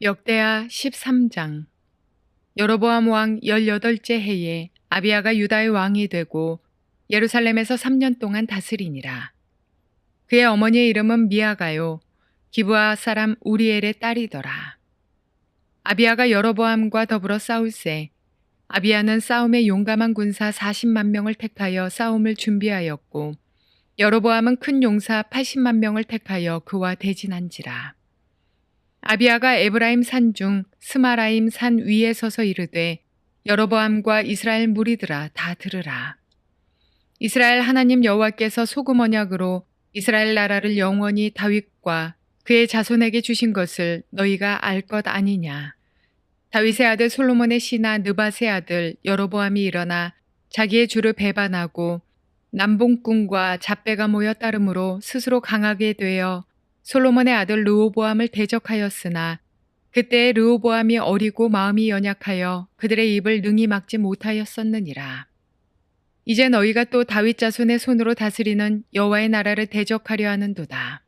역대하 13장. 여로보암 왕 18째 해에 아비야가 유다의 왕이 되고 예루살렘에서 3년 동안 다스리니라. 그의 어머니의 이름은 미아가요 기브아 사람 우리엘의 딸이더라. 아비야가 여로보암과 더불어 싸울새 아비야는 싸움에 용감한 군사 40만 명을 택하여 싸움을 준비하였고 여로보암은 큰 용사 80만 명을 택하여 그와 대진한지라. 아비야가 에브라임 산 중 스마라임 산 위에 서서 이르되 여로보암과 이스라엘 무리들아 다 들으라. 이스라엘 하나님 여호와께서 소금 언약으로 이스라엘 나라를 영원히 다윗과 그의 자손에게 주신 것을 너희가 알 것 아니냐. 다윗의 아들 솔로몬의 씨나 느밧의 아들 여로보암이 일어나 자기의 주를 배반하고 남봉꾼과 잡배가 모여 따름으로 스스로 강하게 되어 솔로몬의 아들 르호보암을 대적하였으나 그때 르호보암이 어리고 마음이 연약하여 그들의 입을 능히 막지 못하였었느니라. 이제 너희가 또 다윗 자손의 손으로 다스리는 여호와의 나라를 대적하려 하는도다.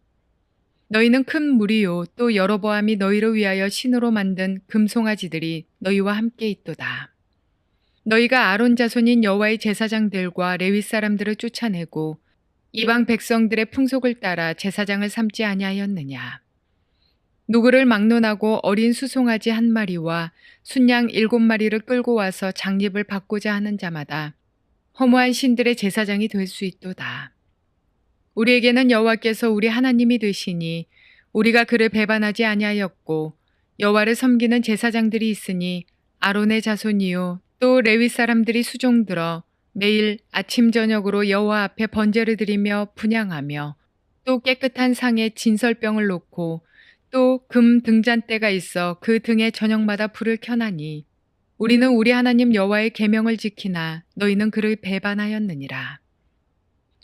너희는 큰 무리요 또 여로보암이 너희를 위하여 신으로 만든 금송아지들이 너희와 함께 있도다. 너희가 아론 자손인 여호와의 제사장들과 레위 사람들을 쫓아내고 이방 백성들의 풍속을 따라 제사장을 삼지 아니하였느냐. 누구를 막론하고 어린 수송아지 한 마리와 순양 7마리를 끌고 와서 장립을 받고자 하는 자마다 허무한 신들의 제사장이 될 수 있도다. 우리에게는 여호와께서 우리 하나님이 되시니 우리가 그를 배반하지 아니하였고 여호와를 섬기는 제사장들이 있으니 아론의 자손이요 또 레위 사람들이 수종들어 매일 아침 저녁으로 여호와 앞에 번제를 드리며 분향하며 또 깨끗한 상에 진설병을 놓고 또 금 등잔대가 있어 그 등에 저녁마다 불을 켜나니 우리는 우리 하나님 여호와의 계명을 지키나 너희는 그를 배반하였느니라.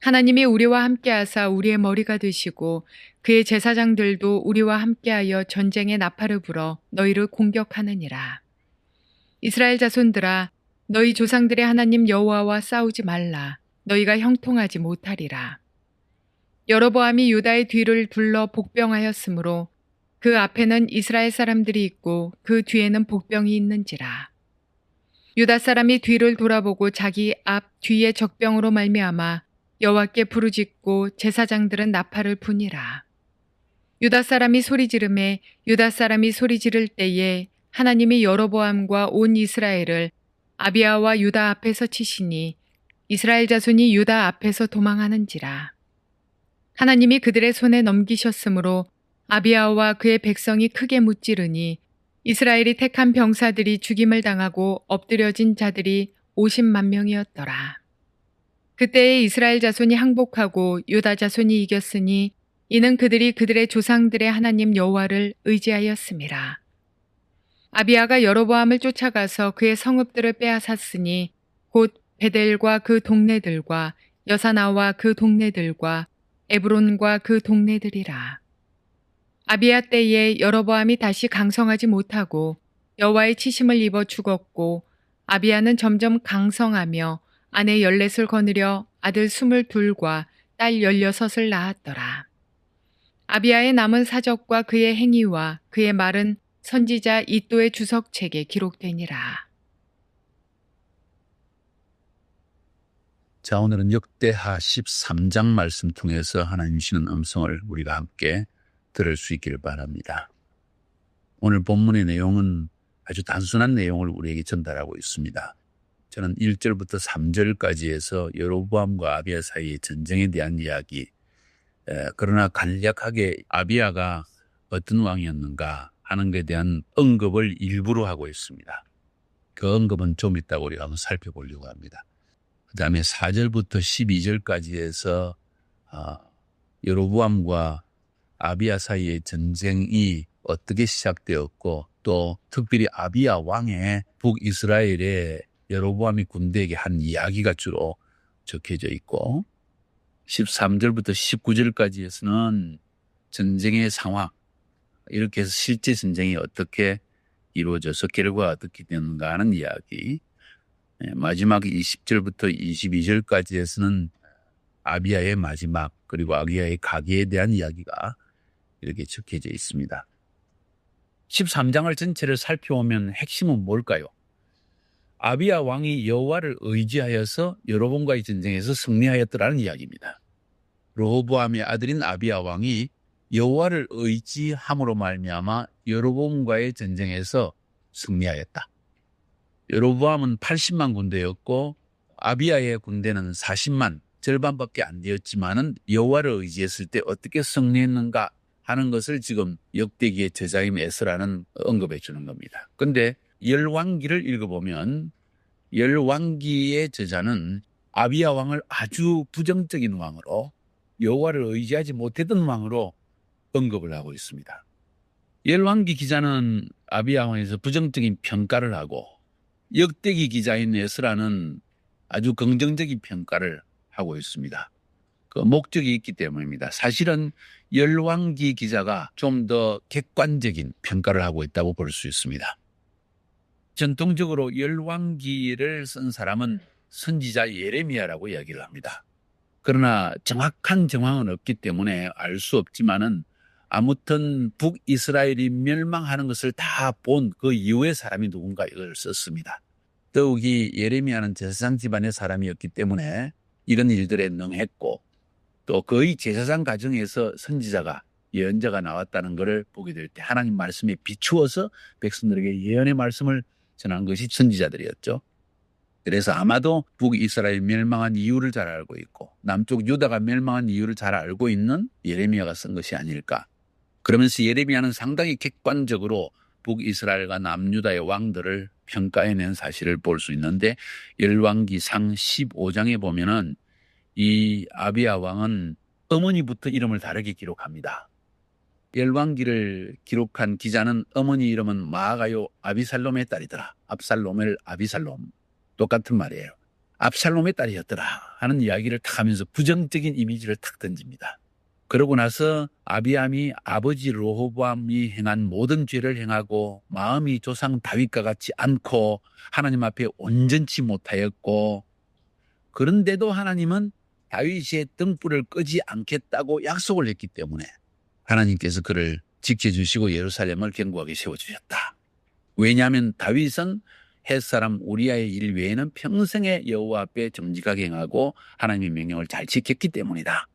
하나님이 우리와 함께하사 우리의 머리가 되시고 그의 제사장들도 우리와 함께하여 전쟁의 나팔을 불어 너희를 공격하느니라. 이스라엘 자손들아 너희 조상들의 하나님 여호와와 싸우지 말라. 너희가 형통하지 못하리라. 여로보암이 유다의 뒤를 둘러 복병하였으므로 그 앞에는 이스라엘 사람들이 있고 그 뒤에는 복병이 있는지라. 유다 사람이 뒤를 돌아보고 자기 앞 뒤에 적병으로 말미암아 여호와께 부르짖고 제사장들은 나팔을 부니라. 유다 사람이 소리 지르매 유다 사람이 소리 지를 때에 하나님이 여로보암과 온 이스라엘을 아비야와 유다 앞에서 치시니 이스라엘 자손이 유다 앞에서 도망하는지라. 하나님이 그들의 손에 넘기셨으므로 아비야와 그의 백성이 크게 무찌르니 이스라엘이 택한 병사들이 죽임을 당하고 엎드려진 자들이 50만 명이었더라. 그때에 이스라엘 자손이 항복하고 유다 자손이 이겼으니 이는 그들이 그들의 조상들의 하나님 여호와를 의지하였음이라. 아비야가 여로보암을 쫓아가서 그의 성읍들을 빼앗았으니 곧 베델과 그 동네들과 여사나와 그 동네들과 에브론과 그 동네들이라. 아비야 때에 여로보암이 다시 강성하지 못하고 여호와의 치심을 입어 죽었고 아비야는 점점 강성하며 아내 14을 거느려 아들 22과 딸 16을 낳았더라. 아비야의 남은 사적과 그의 행위와 그의 말은 선지자 이도의 주석책에 기록되니라. 자, 오늘은 역대하 13장 말씀 통해서 하나님 주시는 음성을 우리가 함께 들을 수 있기를 바랍니다. 오늘 본문의 내용은 아주 단순한 내용을 우리에게 전달하고 있습니다. 저는 1절부터 3절까지 해서 여로보암과 아비야 사이의 전쟁에 대한 이야기, 그러나 간략하게 아비야가 어떤 왕이었는가 하는 것에 대한 언급을 일부러 하고 있습니다. 그 언급은 좀 이따 우리가 한번 살펴보려고 합니다. 그 다음에 4절부터 12절까지 해서 여로보암과 아비야 사이의 전쟁이 어떻게 시작되었고 또 특별히 아비야 왕의 북이스라엘의 여로보암이 군대에게 한 이야기가 주로 적혀져 있고 13절부터 19절까지 해서는 전쟁의 상황, 이렇게 해서 실제 전쟁이 어떻게 이루어져서 결과가 어떻게 되는가 하는 이야기, 마지막 20절부터 22절까지 해서는 아비야의 마지막 그리고 아비야의 가계에 대한 이야기가 이렇게 적혀져 있습니다. 13장을 전체를 살펴보면 핵심은 뭘까요? 아비야 왕이 여호와를 의지하여서 여로보암과의 전쟁에서 승리하였더라는 이야기입니다. 르호보암의 아들인 아비야 왕이 여호와를 의지함으로 말미암아 여로보암과의 전쟁에서 승리하였다. 여로보암은 80만 군대였고 아비야의 군대는 40만, 절반밖에 안 되었지만은 여호와를 의지했을 때 어떻게 승리했는가 하는 것을 지금 역대기의 저자인 에스라는 언급해 주는 겁니다. 그런데 열왕기를 읽어보면 열왕기의 저자는 아비야 왕을 아주 부정적인 왕으로, 여호와를 의지하지 못했던 왕으로 언급을 하고 있습니다. 열왕기 기자는 아비야 왕에서 부정적인 평가를 하고 역대기 기자인 에스라는 아주 긍정적인 평가를 하고 있습니다. 그 목적이 있기 때문입니다. 사실은 열왕기 기자가 좀 더 객관적인 평가를 하고 있다고 볼 수 있습니다. 전통적으로 열왕기를 쓴 사람은 선지자 예레미야라고 이야기를 합니다. 그러나 정확한 정황은 없기 때문에 알 수 없지만은 아무튼 북이스라엘이 멸망하는 것을 다 본 그 이후의 사람이 누군가 이걸 썼습니다. 더욱이 예레미야는 제사장 집안의 사람이었기 때문에 이런 일들에 능했고 또 거의 제사장 가정에서 선지자가 예언자가 나왔다는 것을 보게 될 때 하나님 말씀에 비추어서 백성들에게 예언의 말씀을 전한 것이 선지자들이었죠. 그래서 아마도 북이스라엘 멸망한 이유를 잘 알고 있고 남쪽 유다가 멸망한 이유를 잘 알고 있는 예레미야가 쓴 것이 아닐까. 그러면서 예레미야는 상당히 객관적으로 북이스라엘과 남유다의 왕들을 평가해낸 사실을 볼 수 있는데 열왕기상 15장에 보면은 이 아비야 왕은 어머니부터 이름을 다르게 기록합니다. 열왕기를 기록한 기자는 어머니 이름은 마아가요 아비살롬의 딸이더라. 압살롬을 아비살롬. 똑같은 말이에요. 압살롬의 딸이었더라 하는 이야기를 탁 하면서 부정적인 이미지를 탁 던집니다. 그러고 나서 아비암이 아버지 르호보암이 행한 모든 죄를 행하고 마음이 조상 다윗과 같지 않고 하나님 앞에 온전치 못하였고 그런데도 하나님은 다윗의 등불을 끄지 않겠다고 약속을 했기 때문에 하나님께서 그를 지켜주시고 예루살렘을 견고하게 세워주셨다. 왜냐하면 다윗은 햇사람 우리아의 일 외에는 평생에 여호와 앞에 정직하게 행하고 하나님의 명령을 잘 지켰기 때문이다.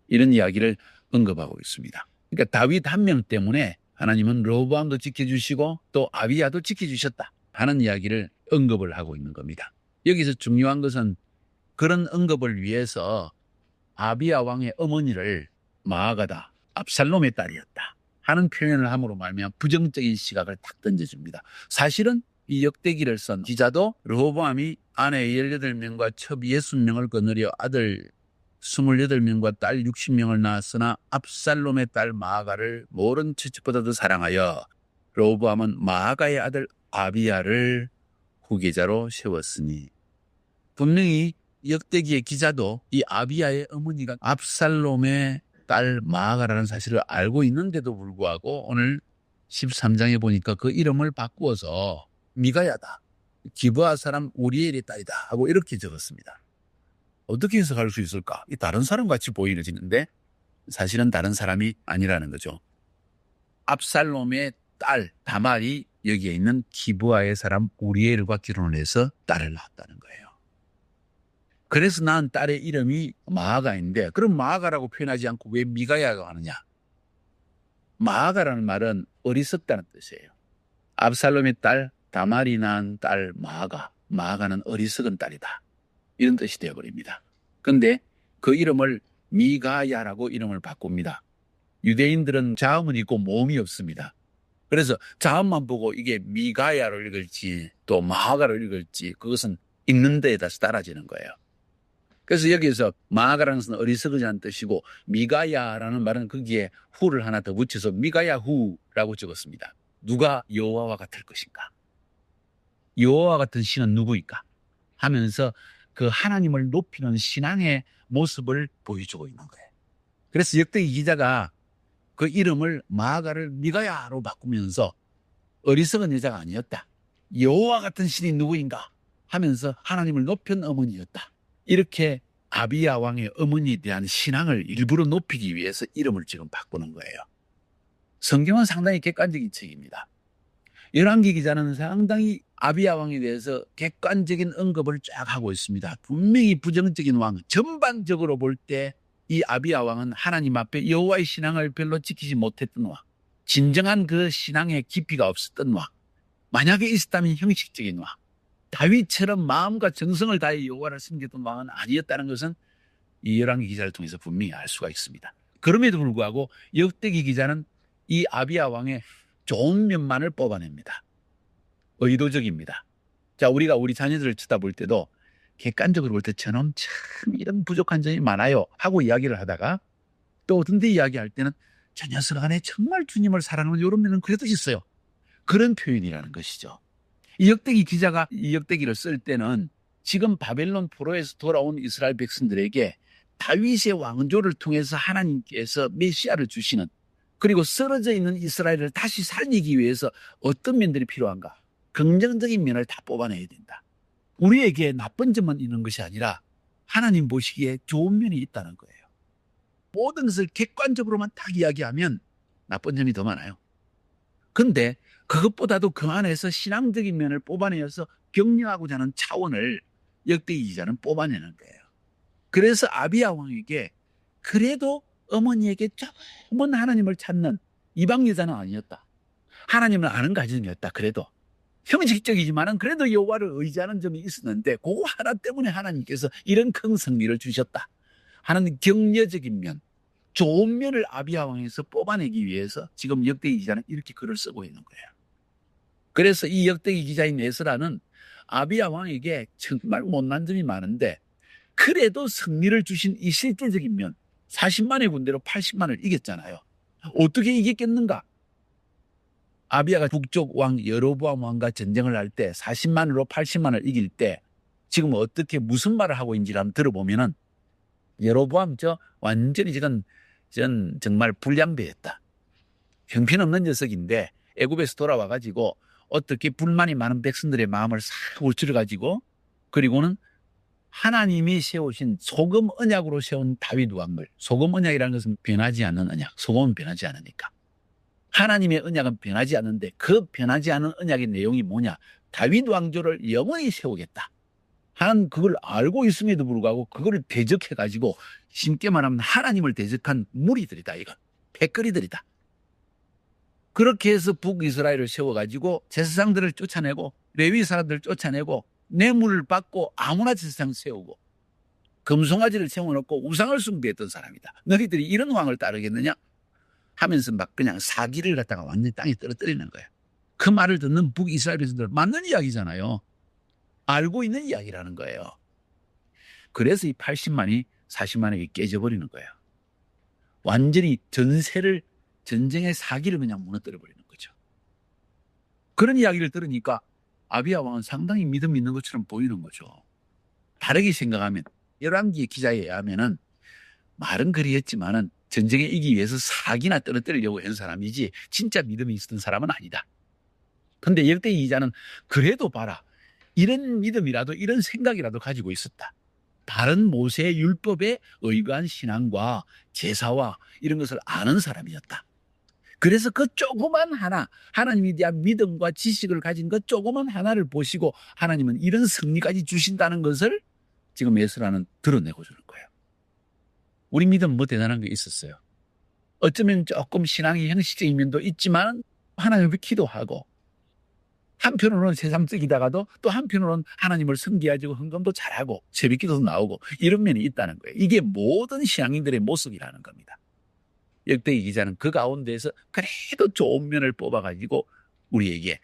이런 이야기를 언급하고 있습니다. 그러니까 다윗 한 명 때문에 하나님은 르호보암도 지켜주시고 또 아비야도 지켜주셨다 하는 이야기를 언급을 하고 있는 겁니다. 여기서 중요한 것은 그런 언급을 위해서 아비야 왕의 어머니를 마아가다, 압살롬의 딸이었다 하는 표현을 함으로 말미암아 부정적인 시각을 탁 던져줍니다. 사실은 이 역대기를 쓴 기자도 르호보암이 아내 18명과 첩 60명을 거느려 아들 28명과 딸 60명을 낳았으나 압살롬의 딸 마아가를 모른 처첩보다 더 사랑하여 르호보암은 마아가의 아들 아비야를 후계자로 세웠으니 분명히 역대기의 기자도 이 아비야의 어머니가 압살롬의 딸 마아가라는 사실을 알고 있는데도 불구하고 오늘 13장에 보니까 그 이름을 바꾸어서 미가야다. 기브아 사람 우리엘의 딸이다 하고 이렇게 적었습니다. 어떻게 해석할 수 있을까? 이 다른 사람 같이 보이는데 사실은 다른 사람이 아니라는 거죠. 압살롬의 딸 다말이 여기에 있는 기브아의 사람 우리엘과 결혼을 해서 딸을 낳았다는 거예요. 그래서 낳은 딸의 이름이 마아가인데 그럼 마아가라고 표현하지 않고 왜 미가야가 하느냐? 마아가라는 말은 어리석다는 뜻이에요. 압살롬의 딸 다말이 낳은 딸 마아가, 마아가는 어리석은 딸이다. 이런 뜻이 되어버립니다. 그런데 그 이름을 미가야라고 이름을 바꿉니다. 유대인들은 자음은 있고 모음이 없습니다. 그래서 자음만 보고 이게 미가야로 읽을지 또 마아가로 읽을지 그것은 읽는 데에 따라서 달라지는 거예요. 그래서 여기에서 마아가라는 것은 어리석으자는 뜻이고 미가야라는 말은 거기에 후를 하나 더 붙여서 미가야후라고 적었습니다. 누가 여호와와 같을 것인가? 여호와 같은 신은 누구일까? 하면서 그 하나님을 높이는 신앙의 모습을 보여주고 있는 거예요. 그래서 역대기 기자가 그 이름을 마아가를 미가야로 바꾸면서 어리석은 여자가 아니었다. 여호와 같은 신이 누구인가 하면서 하나님을 높인 어머니였다. 이렇게 아비야 왕의 어머니에 대한 신앙을 일부러 높이기 위해서 이름을 지금 바꾸는 거예요. 성경은 상당히 객관적인 책입니다. 열왕기 기자는 상당히 아비야 왕에 대해서 객관적인 언급을 쫙 하고 있습니다. 분명히 부정적인 왕, 전반적으로 볼 때 이 아비야 왕은 하나님 앞에 여호와의 신앙을 별로 지키지 못했던 왕, 진정한 그 신앙의 깊이가 없었던 왕, 만약에 있었다면 형식적인 왕, 다윗처럼 마음과 정성을 다해 여호와를 섬겼던 왕은 아니었다는 것은 이 열왕기 기자를 통해서 분명히 알 수가 있습니다. 그럼에도 불구하고 역대기 기자는 이 아비야 왕의 좋은 면만을 뽑아냅니다. 의도적입니다. 자, 우리가 우리 자녀들을 쳐다볼 때도 객관적으로 볼 때 저놈 참 이런 부족한 점이 많아요 하고 이야기를 하다가 또 어떤 데 이야기할 때는 저 녀석 안에 정말 주님을 사랑하는 이런 면은 그래도 있어요. 그런 표현이라는 것이죠. 이 역대기 기자가 이 역대기를 쓸 때는 지금 바벨론 포로에서 돌아온 이스라엘 백성들에게 다윗의 왕조를 통해서 하나님께서 메시아를 주시는, 그리고 쓰러져 있는 이스라엘을 다시 살리기 위해서 어떤 면들이 필요한가, 긍정적인 면을 다 뽑아내야 된다. 우리에게 나쁜 점만 있는 것이 아니라 하나님 보시기에 좋은 면이 있다는 거예요. 모든 것을 객관적으로만 딱 이야기하면 나쁜 점이 더 많아요. 근데 그것보다도 그 안에서 신앙적인 면을 뽑아내어서 격려하고자 하는 차원을 역대기 기자는 뽑아내는 거예요. 그래서 아비야 왕에게 그래도 어머니에게 조금은 하나님을 찾는 이방 여자는 아니었다. 하나님을 아는 가정이었다. 그래도 형식적이지만은 그래도 여호와를 의지하는 점이 있었는데 그거 하나 때문에 하나님께서 이런 큰 승리를 주셨다 하는 격려적인 면, 좋은 면을 아비야 왕에서 뽑아내기 위해서 지금 역대기 기자는 이렇게 글을 쓰고 있는 거예요. 그래서 이 역대기 기자인 에스라는 아비야 왕에게 정말 못난 점이 많은데 그래도 승리를 주신 이 실제적인 면, 40만의 군대로 80만을 이겼잖아요. 어떻게 이겼겠는가? 아비야가 북쪽 왕 여로보암 왕과 전쟁을 할 때 40만으로 80만을 이길 때 지금 어떻게 무슨 말을 하고 있는지를 한번 들어보면은, 여로보암 완전히 지금 정말 불량배였다. 형편없는 녀석인데 애굽에서 돌아와가지고 어떻게 불만이 많은 백성들의 마음을 싹 울출해가지고, 그리고는 하나님이 세우신 소금 언약으로 세운 다윗 왕을, 소금 언약이라는 것은 변하지 않는 언약, 소금은 변하지 않으니까. 하나님의 언약은 변하지 않는데 그 변하지 않은 언약의 내용이 뭐냐? 다윗 왕조를 영원히 세우겠다 하는 그걸 알고 있음에도 불구하고 그걸 대적해가지고 쉽게 말하면 하나님을 대적한 무리들이다. 이건 패거리들이다. 그렇게 해서 북이스라엘을 세워가지고 제사장들을 쫓아내고 레위 사람들을 쫓아내고 뇌물을 받고 아무나 제사장 세우고 금송아지를 세워놓고 우상을 숭배했던 사람이다. 너희들이 이런 왕을 따르겠느냐 하면서 막 그냥 사기를 갖다가 완전히 땅에 떨어뜨리는 거예요. 그 말을 듣는 북이스라엘 백성들 맞는 이야기잖아요. 알고 있는 이야기라는 거예요. 그래서 이 80만이 40만에게 깨져버리는 거예요. 완전히 전쟁의 사기를 그냥 무너뜨려 버리는 거죠. 그런 이야기를 들으니까 아비야 왕은 상당히 믿음 있는 것처럼 보이는 거죠. 다르게 생각하면 열왕기 기자에 의하면은 말은 그리했지만은 전쟁에 이기기 위해서 사기나 떨어뜨리려고 한 사람이지 진짜 믿음이 있었던 사람은 아니다. 근데 역대기 기자는 그래도 봐라, 이런 믿음이라도 이런 생각이라도 가지고 있었다. 다른 모세의 율법에 의거한 신앙과 제사와 이런 것을 아는 사람이었다. 그래서 그 조그만 하나, 하나님에 대한 믿음과 지식을 가진 그 조그만 하나를 보시고 하나님은 이런 승리까지 주신다는 것을 지금 에스라는 드러내고 주는 거예요. 우리 믿음 뭐 대단한 게 있었어요. 어쩌면 조금 신앙이 형식적인 면도 있지만 하나님 앞에 기도하고, 한편으로는 세상 썩이다가도 또 한편으로는 하나님을 섬기가지고 헌금도 잘하고 새벽기도도 나오고 이런 면이 있다는 거예요. 이게 모든 신앙인들의 모습이라는 겁니다. 역대기 기자는 그 가운데에서 그래도 좋은 면을 뽑아가지고 우리에게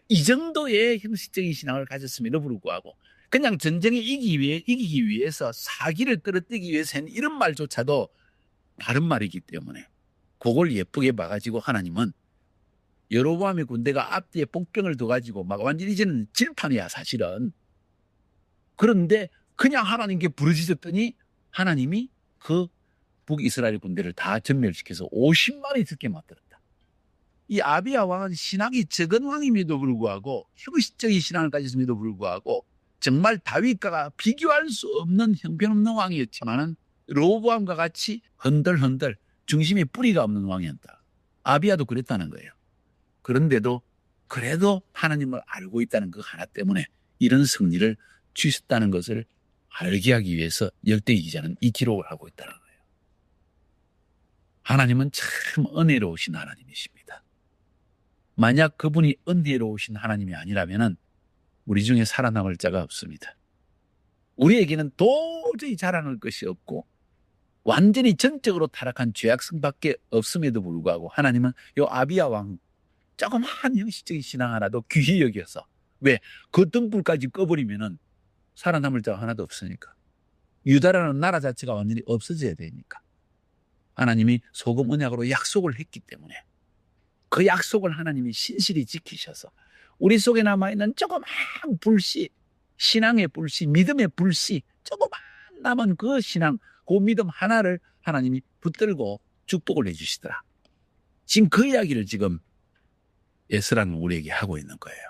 이 정도의 형식적인 신앙을 가졌음에도 불구하고 그냥 전쟁에 이기기 위해서 사기를 떨어뜨리기 위해서는 이런 말조차도 바른 말이기 때문에 그걸 예쁘게 봐가지고 하나님은 여로보암의 군대가 앞뒤에 복병을 둬가지고 막 완전히 이제는 질판이야 사실은. 그런데 그냥 하나님께 부르짖었더니 하나님이 그 북이스라엘 군대를 다 전멸시켜서 50만이 죽게 만들었다. 이 아비야 왕은 신앙이 적은 왕임에도 불구하고 형식적인 신앙을 가졌음에도 불구하고 정말 다윗과 비교할 수 없는 형편없는 왕이었지만은 로보암과 같이 흔들흔들 중심에 뿌리가 없는 왕이었다. 아비야도 그랬다는 거예요. 그런데도 그래도 하나님을 알고 있다는 그 하나 때문에 이런 승리를 주셨다는 것을 알게 하기 위해서 열대기자는 이 기록을 하고 있다는 거예요. 하나님은 참 은혜로우신 하나님이십니다. 만약 그분이 은혜로우신 하나님이 아니라면 우리 중에 살아남을 자가 없습니다. 우리에게는 도저히 자랑할 것이 없고 완전히 전적으로 타락한 죄악성밖에 없음에도 불구하고 하나님은 이 아비야 왕 조그마한 형식적인 신앙 하나도 귀히 여겨서, 왜? 그 등불까지 꺼버리면은 살아남을 자가 하나도 없으니까. 유다라는 나라 자체가 완전히 없어져야 되니까. 하나님이 소금 언약으로 약속을 했기 때문에 그 약속을 하나님이 신실히 지키셔서 우리 속에 남아있는 조그만 불씨, 신앙의 불씨, 믿음의 불씨, 조그만 남은 그 신앙, 그 믿음 하나를 하나님이 붙들고 축복을 해주시더라. 지금 그 이야기를 지금 에스라는 우리에게 하고 있는 거예요.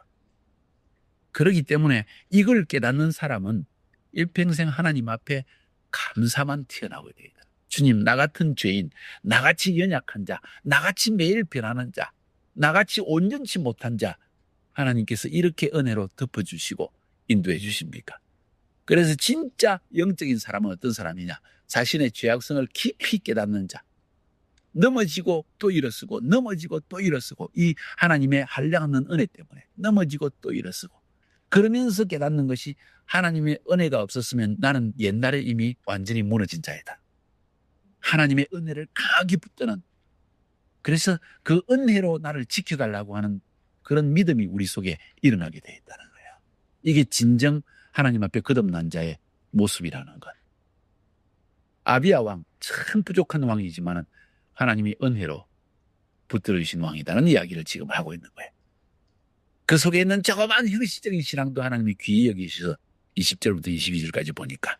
그렇기 때문에 이걸 깨닫는 사람은 일평생 하나님 앞에 감사만 튀어나오게 됩니다. 주님, 나 같은 죄인, 나같이 연약한 자, 나같이 매일 변하는 자, 나같이 온전치 못한 자, 하나님께서 이렇게 은혜로 덮어주시고 인도해 주십니까? 그래서 진짜 영적인 사람은 어떤 사람이냐? 자신의 죄악성을 깊이 깨닫는 자, 넘어지고 또 일어서고 넘어지고 또 일어서고, 이 하나님의 한량없는 은혜 때문에 넘어지고 또 일어서고, 그러면서 깨닫는 것이 하나님의 은혜가 없었으면 나는 옛날에 이미 완전히 무너진 자이다. 하나님의 은혜를 강하게 붙드는, 그래서 그 은혜로 나를 지켜달라고 하는 그런 믿음이 우리 속에 일어나게 되어 있다는 거예요. 이게 진정 하나님 앞에 거듭난 자의 모습이라는 것. 아비야 왕, 참 부족한 왕이지만 하나님이 은혜로 붙들으신 왕이다는 이야기를 지금 하고 있는 거예요. 그 속에 있는 조그만 형식적인 신앙도 하나님이 귀히 여기셔서 20절부터 22절까지 보니까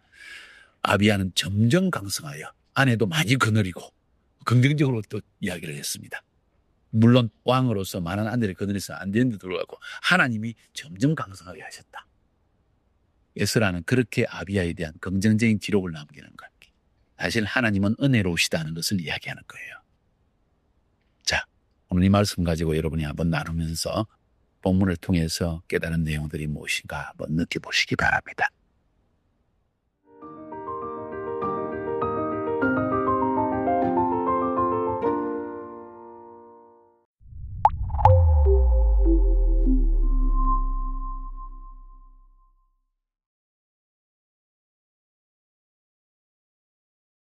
아비야는 점점 강성하여 아내도 많이 거느리고 긍정적으로 또 이야기를 했습니다. 물론 왕으로서 많은 아내를 거느려서 안 되는데도 불구하고 하나님이 점점 강성하게 하셨다. 에스라는 그렇게 아비야에 대한 긍정적인 기록을 남기는 거예요. 사실 하나님은 은혜로우시다는 것을 이야기하는 거예요. 자, 오늘 이 말씀 가지고 여러분이 한번 나누면서 본문을 통해서 깨달은 내용들이 무엇인가 한번 느껴보시기 바랍니다.